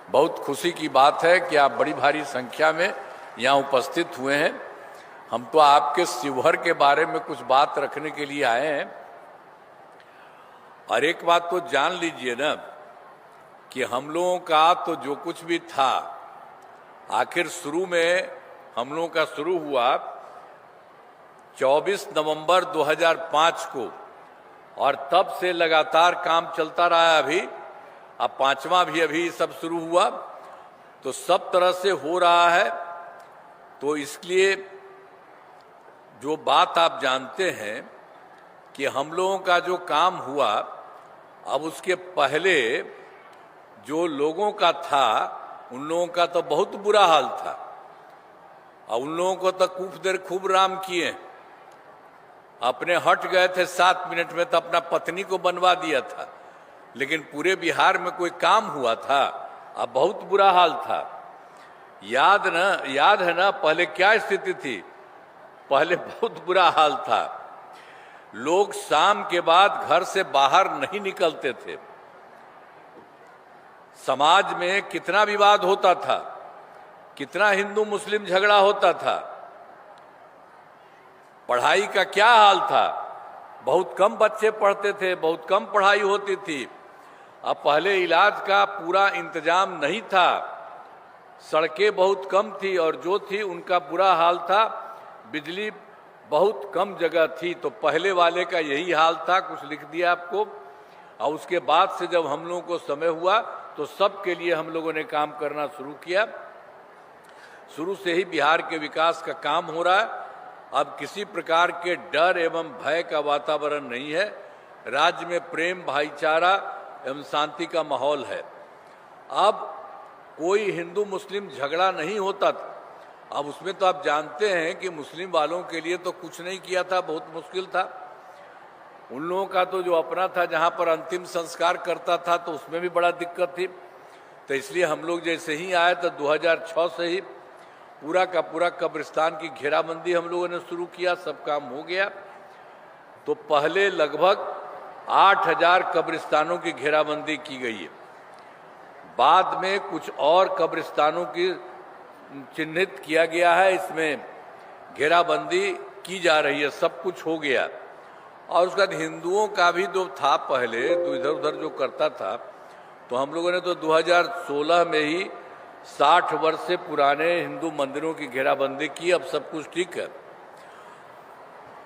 बहुत खुशी की बात है कि आप बड़ी भारी संख्या में यहाँ उपस्थित हुए हैं। हम तो आपके शिवहर के बारे में कुछ बात रखने के लिए आए हैं। और एक बात तो जान लीजिए ना कि हम लोगों का तो जो कुछ भी था, आखिर शुरू में हम लोगों का शुरू हुआ 24 नवंबर 2005 को, और तब से लगातार काम चलता रहा। अभी अब 5वां भी अभी सब शुरू हुआ, तो सब तरह से हो रहा है। तो इसलिए जो बात आप जानते हैं कि हम लोगों का जो काम हुआ, अब उसके पहले जो लोगों का था उन लोगों का तो बहुत बुरा हाल था, और उन लोगों को तो खूब राम किए, अपने हट गए थे 7 मिनट में तो अपना पत्नी को बनवा दिया था, लेकिन पूरे बिहार में कोई काम हुआ था? अब बहुत बुरा हाल था। याद है ना पहले क्या स्थिति थी? पहले बहुत बुरा हाल था। लोग शाम के बाद घर से बाहर नहीं निकलते थे। समाज में कितना विवाद होता था, कितना हिंदू मुस्लिम झगड़ा होता था। पढ़ाई का क्या हाल था? बहुत कम बच्चे पढ़ते थे, बहुत कम पढ़ाई होती थी। अब पहले इलाज का पूरा इंतजाम नहीं था, सड़कें बहुत कम थी, और जो थी उनका बुरा हाल था। बिजली बहुत कम जगह थी, तो पहले वाले का यही हाल था। कुछ लिख दिया आपको। और उसके बाद से जब हम लोगों को समय हुआ तो सबके लिए हम लोगों ने काम करना शुरू किया। शुरू से ही बिहार के विकास का काम हो रहा है। अब किसी प्रकार के डर एवं भय का वातावरण नहीं है। राज्य में प्रेम, भाईचारा एवं शांति का माहौल है। अब कोई हिंदू मुस्लिम झगड़ा नहीं होता था। अब उसमें तो आप जानते हैं कि मुस्लिम वालों के लिए तो कुछ नहीं किया था, बहुत मुश्किल था। उन लोगों का तो जो अपना था, जहां पर अंतिम संस्कार करता था, तो उसमें भी बड़ा दिक्कत थी। तो इसलिए हम लोग जैसे ही आए तो 2006 से ही पूरा का पूरा कब्रिस्तान की घेराबंदी हम लोगों ने शुरू किया। सब काम हो गया। तो पहले लगभग 8000 कब्रिस्तानों की घेराबंदी की गई है। बाद में कुछ और कब्रिस्तानों की चिन्हित किया गया है, इसमें घेराबंदी की जा रही है। सब कुछ हो गया। और उसके बाद हिंदुओं का भी जो था पहले, तो इधर उधर जो करता था, तो हम लोगों ने तो 2016 में ही 60 वर्ष से पुराने हिंदू मंदिरों की घेराबंदी की। अब सब कुछ ठीक है।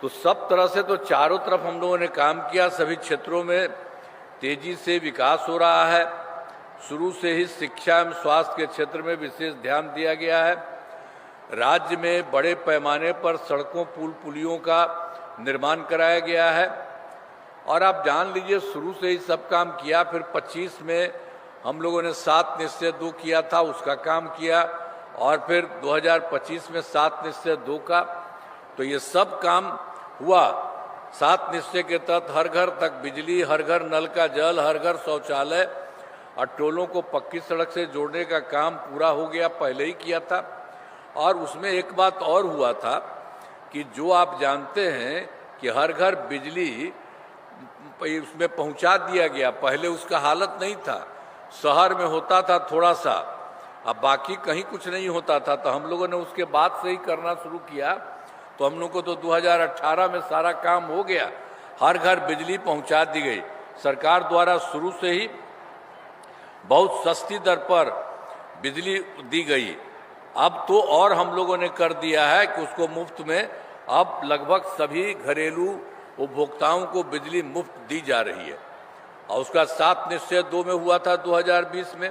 तो सब तरह से तो चारों तरफ हम लोगों ने काम किया। सभी क्षेत्रों में तेजी से विकास हो रहा है। शुरू से ही शिक्षा एवं स्वास्थ्य के क्षेत्र में विशेष ध्यान दिया गया है। राज्य में बड़े पैमाने पर सड़कों, पुल, पुलियों का निर्माण कराया गया है। और आप जान लीजिए, शुरू से ही सब काम किया। फिर 25 में हम लोगों ने 7 निश्चय 2 किया था, उसका काम किया। और फिर 2025 में 7 निश्चय 2 का। तो ये सब काम हुआ। 7 निश्चय के तहत हर घर तक बिजली, हर घर नल का जल, हर घर शौचालय, और टोलों को पक्की सड़क से जोड़ने का काम पूरा हो गया, पहले ही किया था। और उसमें एक बात और हुआ था कि जो आप जानते हैं कि हर घर बिजली उसमें पहुंचा दिया गया। पहले उसका हालत नहीं था। शहर में होता था थोड़ा सा, अब बाकी कहीं कुछ नहीं होता था। तो हम लोगों ने उसके बाद से ही करना शुरू किया। तो हम लोग को तो 2018 में सारा काम हो गया। हर घर बिजली पहुंचा दी गई। सरकार द्वारा शुरू से ही बहुत सस्ती दर पर बिजली दी गई। अब तो और हम लोगों ने कर दिया है कि उसको मुफ्त में अब लगभग सभी घरेलू उपभोक्ताओं को बिजली मुफ्त दी जा रही है। और उसका 7 निश्चय 2 में हुआ था 2020 में।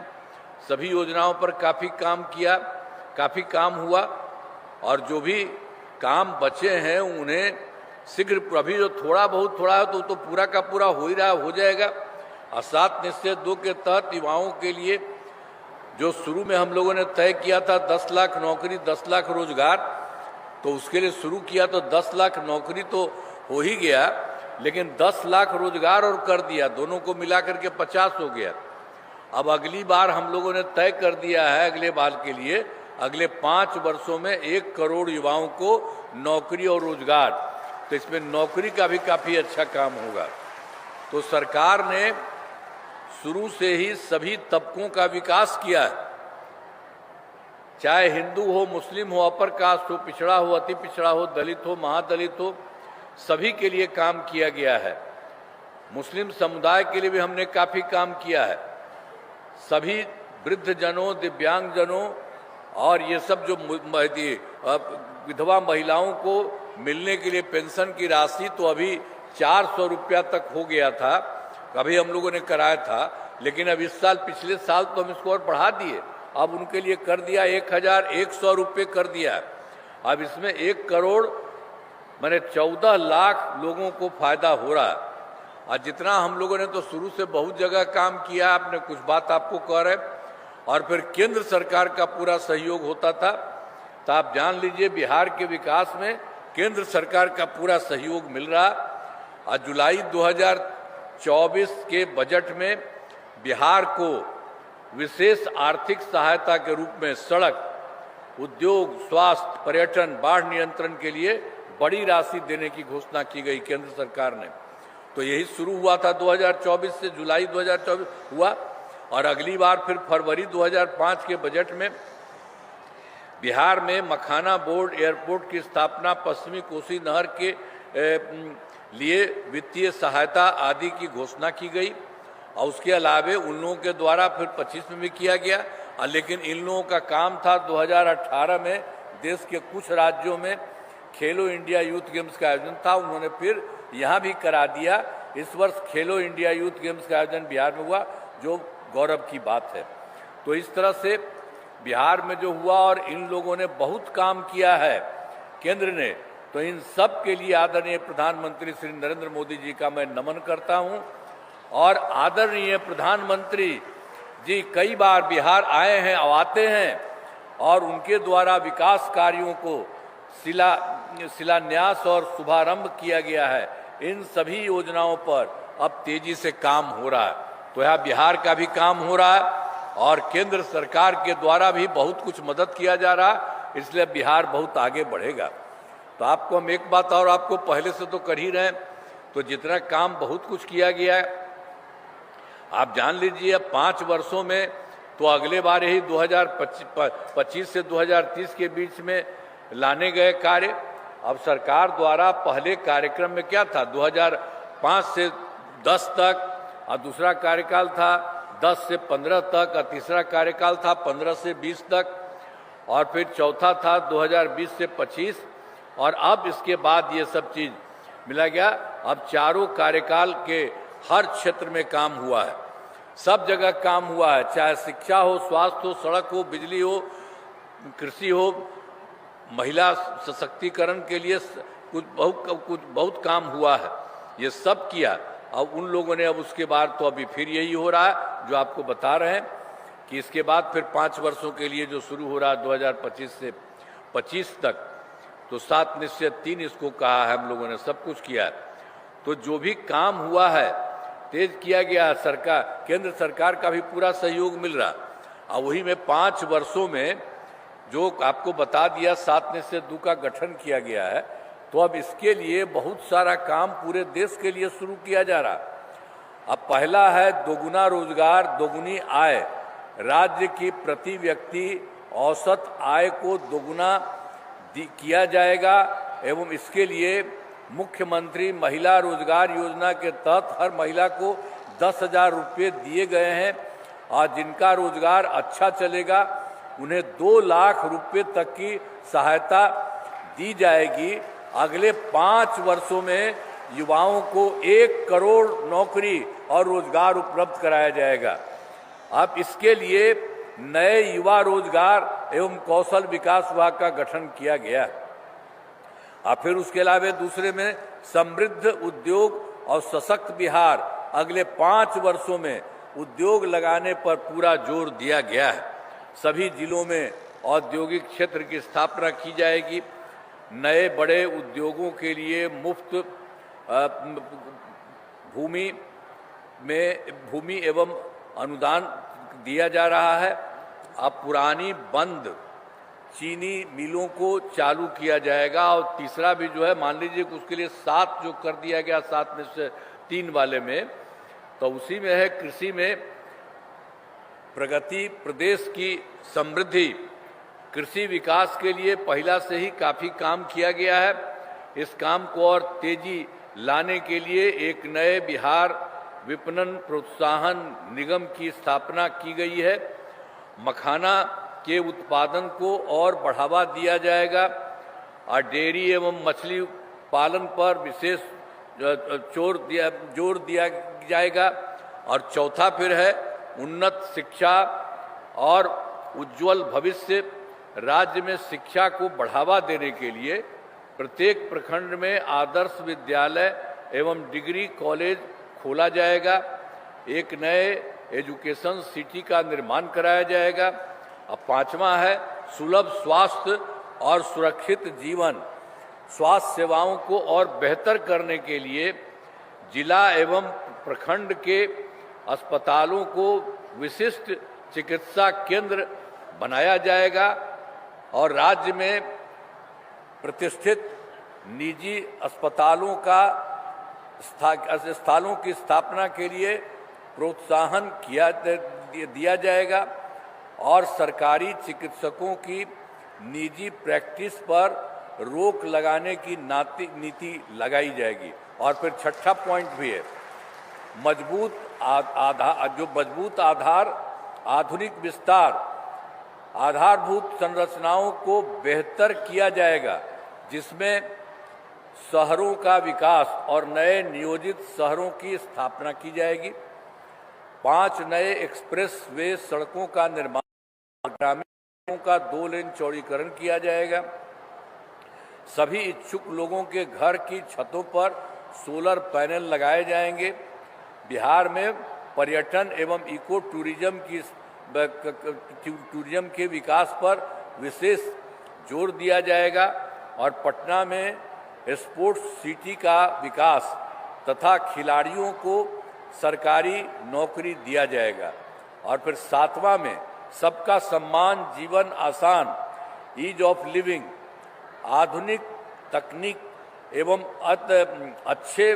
सभी योजनाओं पर काफ़ी काम किया, काफ़ी काम हुआ। और जो भी काम बचे हैं उन्हें शीघ्र, अभी जो थोड़ा है तो पूरा का पूरा हो ही रहा, हो जाएगा। और 7 निश्चय 2 के तहत युवाओं के लिए जो शुरू में हम लोगों ने तय किया था 10 लाख नौकरी, 10 लाख रोजगार, तो उसके लिए शुरू किया तो 10 लाख नौकरी तो हो ही गया, लेकिन 10 लाख रोजगार और कर दिया। दोनों को मिला करके 50 हो गया। अब अगली बार हम लोगों ने तय कर दिया है अगले बार के लिए, अगले 5 वर्षों में 1 करोड़ युवाओं को नौकरी और रोजगार। तो इसमें नौकरी का भी काफ़ी अच्छा काम होगा। तो सरकार ने शुरू से ही सभी तबकों का विकास किया है, चाहे हिंदू हो, मुस्लिम हो, अपर कास्ट हो, पिछड़ा हो, अति पिछड़ा हो, दलित हो, महादलित हो, सभी के लिए काम किया गया है। मुस्लिम समुदाय के लिए भी हमने काफ़ी काम किया है। सभी वृद्धजनों, दिव्यांगजनों और ये सब जो विधवा महिलाओं को मिलने के लिए पेंशन की राशि तो अभी 400 रुपया तक हो गया था, अभी हम लोगों ने कराया था, लेकिन अब इस साल, पिछले साल तो हम इसको और बढ़ा दिए, अब उनके लिए कर दिया 1100 रुपये कर दिया। अब इसमें 1 करोड़ माने 14 लाख लोगों को फायदा हो रहा है। और जितना हम लोगों ने तो शुरू से बहुत जगह काम किया, आपने कुछ बात आपको कह रहे, और फिर केंद्र सरकार का पूरा सहयोग होता था, तो आप जान लीजिए बिहार के विकास में केंद्र सरकार का पूरा सहयोग मिल रहा। और जुलाई 2024 के बजट में बिहार को विशेष आर्थिक सहायता के रूप में सड़क, उद्योग, स्वास्थ्य, पर्यटन, बाढ़ नियंत्रण के लिए बड़ी राशि देने की घोषणा की गई केंद्र सरकार ने। तो यही शुरू हुआ था 2024 से, जुलाई 2024 हुआ, और अगली बार फिर फरवरी 2005 के बजट में बिहार में मखाना बोर्ड एयरपोर्ट की स्थापना, पश्चिमी कोसी नहर के लिए वित्तीय सहायता आदि की घोषणा की गई। और उसके अलावे उन लोगों के द्वारा फिर 25 में भी किया गया, लेकिन इन लोगों का काम था 2018 में देश के कुछ राज्यों में खेलो इंडिया यूथ गेम्स का आयोजन था, उन्होंने फिर यहाँ भी करा दिया। इस वर्ष खेलो इंडिया यूथ गेम्स का आयोजन बिहार में हुआ, जो गौरव की बात है। तो इस तरह से बिहार में जो हुआ, और इन लोगों ने बहुत काम किया है केंद्र ने, तो इन सब के लिए आदरणीय प्रधानमंत्री श्री नरेंद्र मोदी जी का मैं नमन करता हूँ। और आदरणीय प्रधानमंत्री जी कई बार बिहार आए हैं, आते हैं, और उनके द्वारा विकास कार्यों को शिलान्यास और शुभारंभ किया गया है। इन सभी योजनाओं पर अब तेजी से काम हो रहा है। तो यहाँ बिहार का भी काम हो रहा है, और केंद्र सरकार के द्वारा भी बहुत कुछ मदद किया जा रहा है, इसलिए बिहार बहुत आगे बढ़ेगा। तो आपको हम एक बात और आपको पहले से तो कर ही रहे हैं, तो जितना काम बहुत कुछ किया गया है, आप जान लीजिए 5 वर्षों में तो अगले बार यही 2025 से 2030 के बीच में लाने गए कार्य। अब सरकार द्वारा पहले कार्यक्रम में क्या था, 2005 से 10 तक, और दूसरा कार्यकाल था 10 से 15 तक, और तीसरा कार्यकाल था 15 से 20 तक, और फिर चौथा था 2020 से 25, और अब इसके बाद ये सब चीज़ मिला गया। अब चारों कार्यकाल के हर क्षेत्र में काम हुआ है, सब जगह काम हुआ है, चाहे शिक्षा हो, स्वास्थ्य हो, सड़क हो, बिजली हो, कृषि हो, महिला सशक्तिकरण के लिए कुछ बहुत काम हुआ है, ये सब किया। अब उन लोगों ने, अब उसके बाद तो अभी फिर यही हो रहा है जो आपको बता रहे हैं कि इसके बाद फिर 5 वर्षों के लिए जो शुरू हो रहा है 2025 से 25 तक, तो 7 निश्चय 3 इसको कहा है, हम लोगों ने सब कुछ किया है। तो जो भी काम हुआ है तेज किया गया, सरकार, केंद्र सरकार का भी पूरा सहयोग मिल रहा। और वही में 5 वर्षों में जो आपको बता दिया 7 निश्चय 2 का गठन किया गया है, तो अब इसके लिए बहुत सारा काम पूरे देश के लिए शुरू किया जा रहा। अब पहला है दोगुना रोजगार, दोगुनी आय। राज्य की प्रति व्यक्ति औसत आय को दोगुना किया जाएगा, एवं इसके लिए मुख्यमंत्री महिला रोजगार योजना के तहत हर महिला को 10,000 रुपये दिए गए हैं, और जिनका रोजगार अच्छा चलेगा उन्हें 2 लाख रुपये तक की सहायता दी जाएगी। अगले 5 वर्षों में युवाओं को 1 करोड़ नौकरी और रोजगार उपलब्ध कराया जाएगा। अब इसके लिए नए युवा रोजगार एवं कौशल विकास विभाग का गठन किया गया। और फिर उसके अलावा दूसरे में समृद्ध उद्योग और सशक्त बिहार, अगले 5 वर्षों में उद्योग लगाने पर पूरा जोर दिया गया है। सभी जिलों में औद्योगिक क्षेत्र की स्थापना की जाएगी। नए बड़े उद्योगों के लिए मुफ्त भूमि एवं अनुदान दिया जा रहा है। अब पुरानी बंद चीनी मिलों को चालू किया जाएगा, और तीसरा भी जो है मान लीजिए कि उसके लिए 7 जो कर दिया गया 7 में से 3 वाले में, तो उसी में है कृषि में प्रगति, प्रदेश की समृद्धि। कृषि विकास के लिए पहला से ही काफ़ी काम किया गया है। इस काम को और तेजी लाने के लिए एक नए बिहार विपणन प्रोत्साहन निगम की स्थापना की गई है। मखाना के उत्पादन को और बढ़ावा दिया जाएगा और डेयरी एवं मछली पालन पर विशेष जोर दिया जाएगा। और चौथा फिर है उन्नत शिक्षा और उज्जवल भविष्य। राज्य में शिक्षा को बढ़ावा देने के लिए प्रत्येक प्रखंड में आदर्श विद्यालय एवं डिग्री कॉलेज खोला जाएगा। एक नए एजुकेशन सिटी का निर्माण कराया जाएगा। अब पांचवा है सुलभ स्वास्थ्य और सुरक्षित जीवन। स्वास्थ्य सेवाओं को और बेहतर करने के लिए जिला एवं प्रखंड के अस्पतालों को विशिष्ट चिकित्सा केंद्र बनाया जाएगा और राज्य में प्रतिष्ठित निजी अस्पतालों की स्थापना के लिए प्रोत्साहन दिया जाएगा और सरकारी चिकित्सकों की निजी प्रैक्टिस पर रोक लगाने की नीति लगाई जाएगी। और फिर छठा पॉइंट भी है मजबूत आधार आधुनिक विस्तार। आधारभूत संरचनाओं को बेहतर किया जाएगा जिसमें शहरों का विकास और नए नियोजित शहरों की स्थापना की जाएगी। 5 नए एक्सप्रेस वे सड़कों का निर्माण, ग्रामीणों का 2 लेन चौड़ीकरण किया जाएगा। सभी इच्छुक लोगों के घर की छतों पर सोलर पैनल लगाए जाएंगे। बिहार में पर्यटन एवं इको टूरिज्म के विकास पर विशेष जोर दिया जाएगा और पटना में स्पोर्ट्स सिटी का विकास तथा खिलाड़ियों को सरकारी नौकरी दिया जाएगा। और फिर 7वां में सबका सम्मान, जीवन आसान, ईज ऑफ लिविंग। आधुनिक तकनीक एवं अच्छे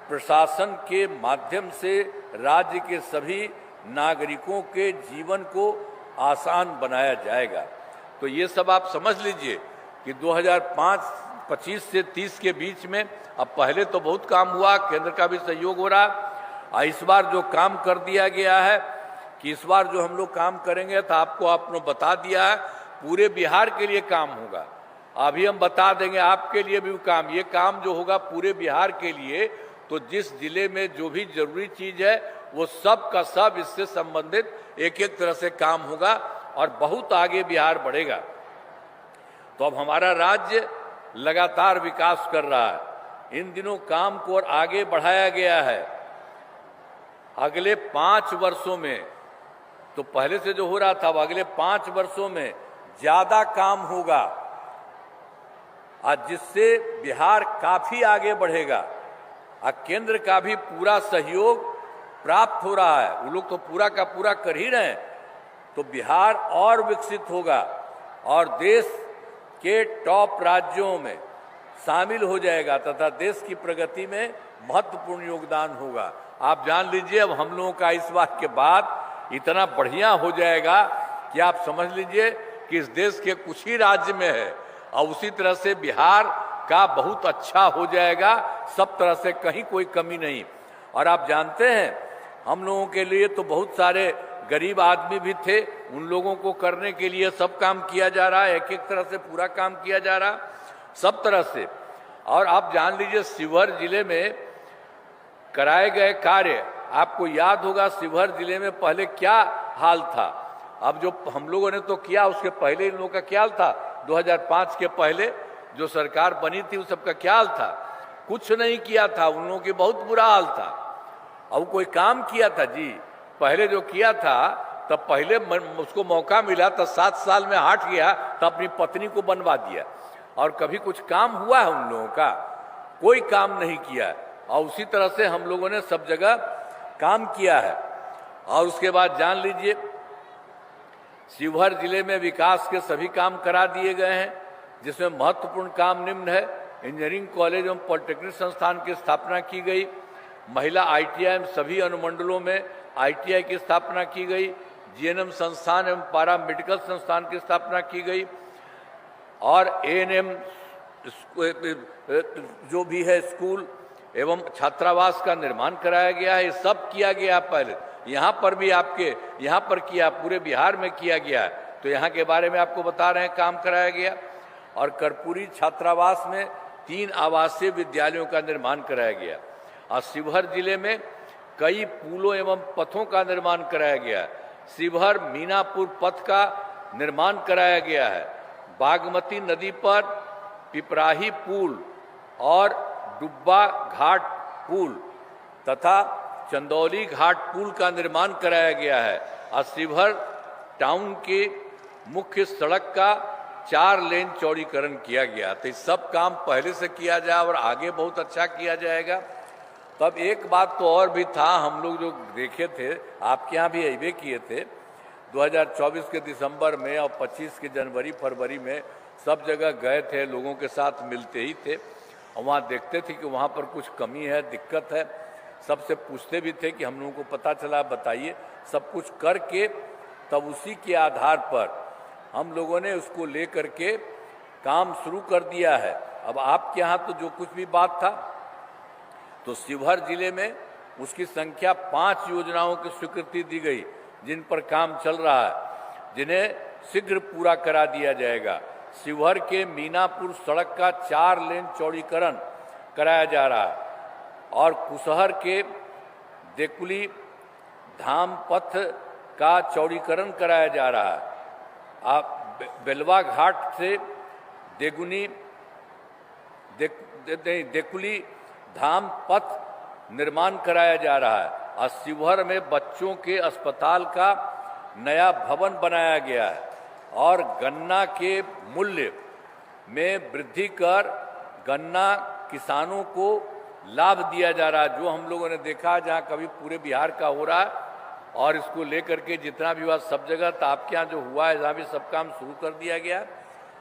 प्रशासन के माध्यम से राज्य के सभी नागरिकों के जीवन को आसान बनाया जाएगा। तो ये सब आप समझ लीजिए कि 2025 से 30 के बीच में अब पहले तो बहुत काम हुआ, केंद्र का भी सहयोग हो रहा। इस बार जो काम कर दिया गया है कि इस बार जो हम लोग काम करेंगे तो आपने बता दिया है पूरे बिहार के लिए काम होगा। अभी हम बता देंगे आपके लिए भी काम। ये काम जो होगा पूरे बिहार के लिए, तो जिस जिले में जो भी जरूरी चीज है वो सब का सब इससे संबंधित एक एक तरह से काम होगा और बहुत आगे बिहार बढ़ेगा। तो अब हमारा राज्य लगातार विकास कर रहा है। इन दिनों काम को और आगे बढ़ाया गया है। अगले 5 वर्षों में, तो पहले से जो हो रहा था, अब अगले 5 वर्षों में ज्यादा काम होगा आज, जिससे बिहार काफी आगे बढ़ेगा और केंद्र का भी पूरा सहयोग प्राप्त हो रहा है। वो लोग तो पूरा का पूरा कर ही रहे हैं। तो बिहार और विकसित होगा और देश के टॉप राज्यों में शामिल हो जाएगा तथा देश की प्रगति में महत्वपूर्ण योगदान होगा। आप जान लीजिए अब हम लोगों का इस बात के बाद इतना बढ़िया हो जाएगा कि आप समझ लीजिए कि इस देश के कुछ ही राज्य में है और उसी तरह से बिहार का बहुत अच्छा हो जाएगा, सब तरह से कहीं कोई कमी नहीं। और आप जानते हैं हम लोगों के लिए तो बहुत सारे गरीब आदमी भी थे, उन लोगों को करने के लिए सब काम किया जा रहा है, एक एक तरह से पूरा काम किया जा रहा सब तरह से। और आप जान लीजिए शिवहर जिले में कराए गए कार्य, आपको याद होगा शिवहर जिले में पहले क्या हाल था। अब जो हम लोगों ने तो किया, उसके पहले इन लोगों का क्या हाल था। 2005 के पहले जो सरकार बनी थी उस सबका क्या हाल था, कुछ नहीं किया था, उन लोगों की बहुत बुरा हाल था। अब कोई काम किया था जी, पहले जो किया था तब पहले उसको मौका मिला तो 7 साल में हट गया तो अपनी पत्नी को बनवा दिया और कभी कुछ काम हुआ है उन लोगों का, कोई काम नहीं किया। और उसी तरह से हम लोगों ने सब जगह काम किया है। और उसके बाद जान लीजिए शिवहर जिले में विकास के सभी काम करा दिए गए हैं, जिसमें महत्वपूर्ण काम निम्न है। इंजीनियरिंग कॉलेज एवं पॉलिटेक्निक संस्थान की स्थापना की गई, महिला ITI में सभी अनुमंडलों में ITI की स्थापना की गई। GNM संस्थान एवं पारा मेडिकल संस्थान की स्थापना की गई और ANM जो भी है स्कूल एवं छात्रावास का निर्माण कराया गया है। ये सब किया गया पहले, यहाँ पर भी आपके यहाँ पर किया, पूरे बिहार में किया गया है। तो यहाँ के बारे में आपको बता रहे हैं, काम कराया गया। और कर्पूरी छात्रावास में 3 आवासीय विद्यालयों का निर्माण कराया गया। और शिवहर जिले में कई पुलों एवं पथों का निर्माण कराया गया है। शिवहर मीनापुर पथ का निर्माण कराया गया है। बागमती नदी पर पिपराही पुल और डुब्बा घाट पुल तथा चंदौली घाट पुल का निर्माण कराया गया है। और शिवहर टाउन के मुख्य सड़क का 4 लेन चौड़ीकरण किया गया। तो सब काम पहले से किया जाए और आगे बहुत अच्छा किया जाएगा। तब एक बात तो और भी था, हम लोग जो देखे थे, आपके यहाँ भी अइबे किए थे 2024 के दिसंबर में और 25 के जनवरी फरवरी में सब जगह गए थे, लोगों के साथ मिलते ही थे और वहाँ देखते थे कि वहाँ पर कुछ कमी है, दिक्कत है। सबसे पूछते भी थे कि हम लोगों को पता चला, बताइए। सब कुछ करके तब उसी के आधार पर हम लोगों ने उसको ले करके काम शुरू कर दिया है। अब आपके यहाँ तो जो कुछ भी बात था, तो शिवहर जिले में उसकी संख्या 5 योजनाओं की स्वीकृति दी गई जिन पर काम चल रहा है, जिन्हें शीघ्र पूरा करा दिया जाएगा। शिवहर के मीनापुर सड़क का 4 लेन चौड़ीकरण कराया जा रहा है और कुशहर के देकुली धाम पथ का चौड़ीकरण कराया जा रहा है। आप बेलवा घाट से देकुली धाम पथ निर्माण कराया जा रहा है और शिवहर में बच्चों के अस्पताल का नया भवन बनाया गया है और गन्ना के मूल्य में वृद्धि कर गन्ना किसानों को लाभ दिया जा रहा है। जो हम लोगों ने देखा जहाँ कभी पूरे बिहार का हो रहा है और इसको लेकर के जितना भी हुआ सब जगह, तो आपके यहाँ जो हुआ है जहाँ भी सब काम शुरू कर दिया गया।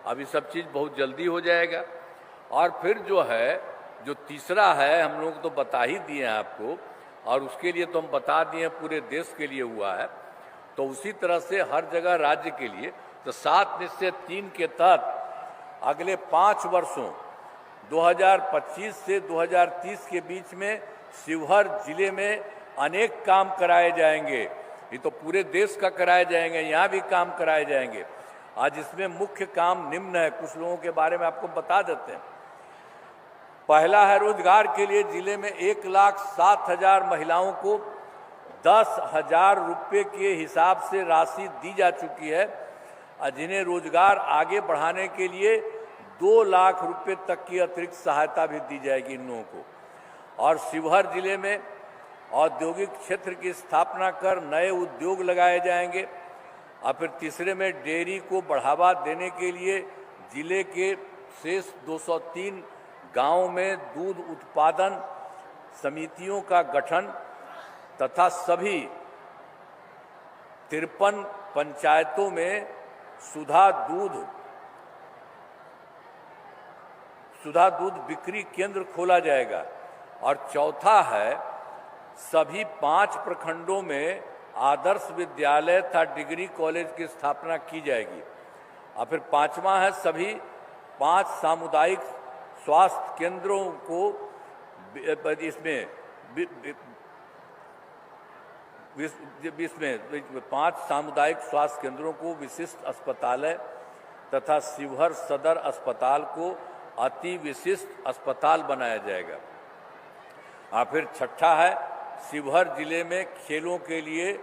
अभी सब चीज़ बहुत जल्दी हो जाएगा। और फिर जो है, जो तीसरा है, हम लोग तो बता ही दिए हैं आपको और उसके लिए तो हम बता दिए पूरे देश के लिए हुआ है। तो उसी तरह से हर जगह राज्य के लिए तो 7 निश्चय 3 के तहत अगले 5 वर्षों 2025 से 2030 के बीच में शिवहर जिले में अनेक काम कराए जाएंगे। ये तो पूरे देश का कराए जाएंगे, यहाँ भी काम कराए जाएंगे। आज इसमें मुख्य काम निम्न है, कुछ लोगों के बारे में आपको बता देते हैं। पहला है, रोजगार के लिए जिले में 1,07,000 महिलाओं को 10,000 रुपये के हिसाब से राशि दी जा चुकी है और जिन्हें रोजगार आगे बढ़ाने के लिए 2 लाख रुपये तक की अतिरिक्त सहायता भी दी जाएगी इन लोगों को। और शिवहर जिले में औद्योगिक क्षेत्र की स्थापना कर नए उद्योग लगाए जाएंगे। और फिर तीसरे में डेयरी को बढ़ावा देने के लिए जिले के शेष 203 गांवों में दूध उत्पादन समितियों का गठन तथा सभी 53 पंचायतों में सुधा दूध बिक्री केंद्र खोला जाएगा। और चौथा है, सभी 5 प्रखंडों में आदर्श विद्यालय तथा डिग्री कॉलेज की स्थापना की जाएगी। और फिर 5वां है, सभी 5 सामुदायिक स्वास्थ्य केंद्रों को इसमें 5 सामुदायिक स्वास्थ्य केंद्रों को विशिष्ट अस्पताल तथा शिवहर सदर अस्पताल को अति विशिष्ट अस्पताल बनाया जाएगा। और फिर छठा है, शिवहर जिले में खेलों के लिए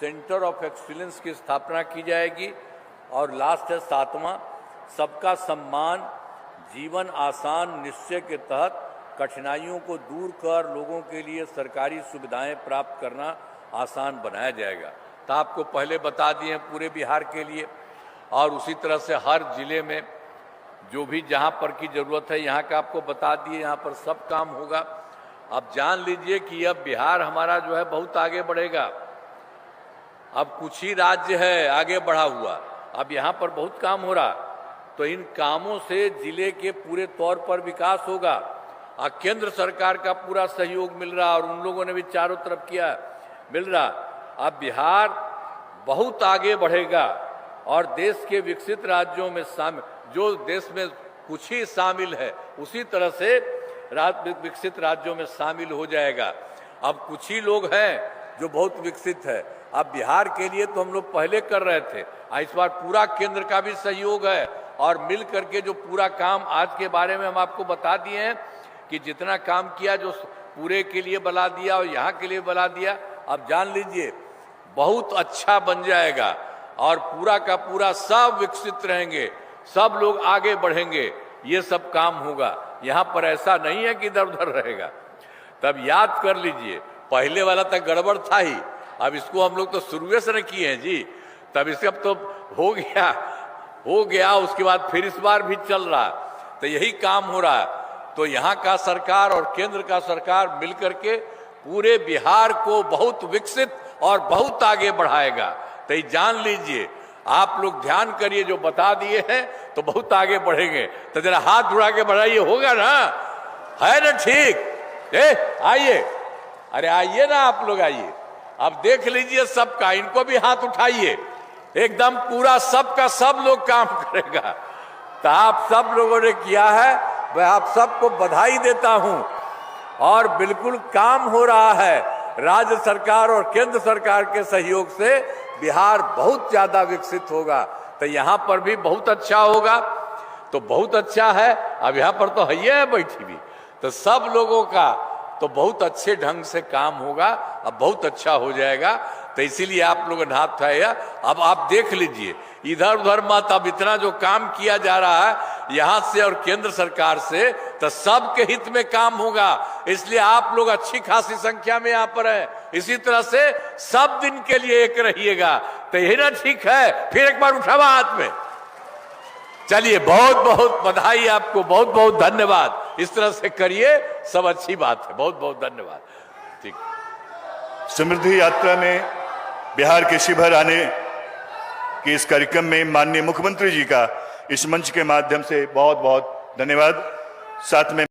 सेंटर ऑफ एक्सीलेंस की स्थापना की जाएगी। और लास्ट है 7वां, सबका सम्मान जीवन आसान निश्चय के तहत कठिनाइयों को दूर कर लोगों के लिए सरकारी सुविधाएं प्राप्त करना आसान बनाया जाएगा। तो आपको पहले बता दिए पूरे बिहार के लिए और उसी तरह से हर जिले में जो भी जहाँ पर की जरूरत है यहाँ का आपको बता दिए, यहाँ पर सब काम होगा। अब जान लीजिए कि अब बिहार हमारा जो है बहुत आगे बढ़ेगा। अब कुछ ही राज्य है आगे बढ़ा हुआ, अब यहाँ पर बहुत काम हो रहा, तो इन कामों से जिले के पूरे तौर पर विकास होगा। केंद्र सरकार का पूरा सहयोग मिल रहा और उन लोगों ने भी चारों तरफ किया मिल रहा। अब बिहार बहुत आगे बढ़ेगा और देश के विकसित राज्यों में शामिल, जो देश में कुछ ही शामिल है उसी तरह से विकसित राज्यों में शामिल हो जाएगा। अब कुछ ही लोग हैं जो बहुत विकसित है। अब बिहार के लिए तो हम लोग पहले कर रहे थे, इस बार पूरा केंद्र का भी सहयोग है और मिल करके जो पूरा काम आज के बारे में हम आपको बता दिए हैं कि जितना काम किया, जो पूरे के लिए बना दिया और यहाँ के लिए बना दिया, अब जान लीजिए बहुत अच्छा बन जाएगा और पूरा का पूरा सब विकसित रहेंगे, सब लोग आगे बढ़ेंगे, ये सब काम होगा। यहाँ पर ऐसा नहीं है कि इधर उधर रहेगा। तब याद कर लीजिए, पहले वाला तक गड़बड़ था ही, अब इसको हम लोग तो शुरू से न किए हैं जी, तब इसका तो हो गया, उसके बाद फिर इस बार भी चल रहा, तो यही काम हो रहा है। तो यहाँ का सरकार और केंद्र का सरकार मिलकर के पूरे बिहार को बहुत विकसित और बहुत आगे बढ़ाएगा। तो ये जान लीजिए, आप लोग ध्यान करिए, जो बता दिए हैं तो बहुत आगे बढ़ेंगे। तो जरा हाथ उठा के बढ़ाइए, होगा ना, है ना? ठीक, आइए, अरे आइए ना, आप लोग आइए, अब देख लीजिए सबका, इनको भी हाथ उठाइए, एकदम पूरा सबका सब लोग काम करेगा। तो आप सब लोगों ने किया है, मैं आप सबको बधाई देता हूं और बिल्कुल काम हो रहा है। राज्य सरकार और केंद्र सरकार के सहयोग से बिहार बहुत ज्यादा विकसित होगा। तो यहाँ पर भी बहुत अच्छा होगा, तो बहुत अच्छा है। अब यहाँ पर तो है बैठी भी, तो सब लोगों का तो बहुत अच्छे ढंग से काम होगा, अब बहुत अच्छा हो जाएगा। तो इसीलिए आप लोगों ने हाथ उठाया। अब आप देख लीजिए, इधर उधर मत, अब इतना जो काम किया जा रहा है यहाँ से और केंद्र सरकार से, तो सबके हित में काम होगा। इसलिए आप लोग अच्छी खासी संख्या में यहाँ पर हैं, इसी तरह से सब दिन के लिए एक रहिएगा। तो यही ना ठीक है? फिर एक बार उठावा हाथ में। चलिए, बहुत बहुत बधाई आपको, बहुत बहुत धन्यवाद। इस तरह से करिए, सब अच्छी बात है। बहुत बहुत धन्यवाद। ठीक। समृद्धि यात्रा में बिहार के शिवहर आने के इस कार्यक्रम में माननीय मुख्यमंत्री जी का इस मंच के माध्यम से बहुत बहुत धन्यवाद। साथ में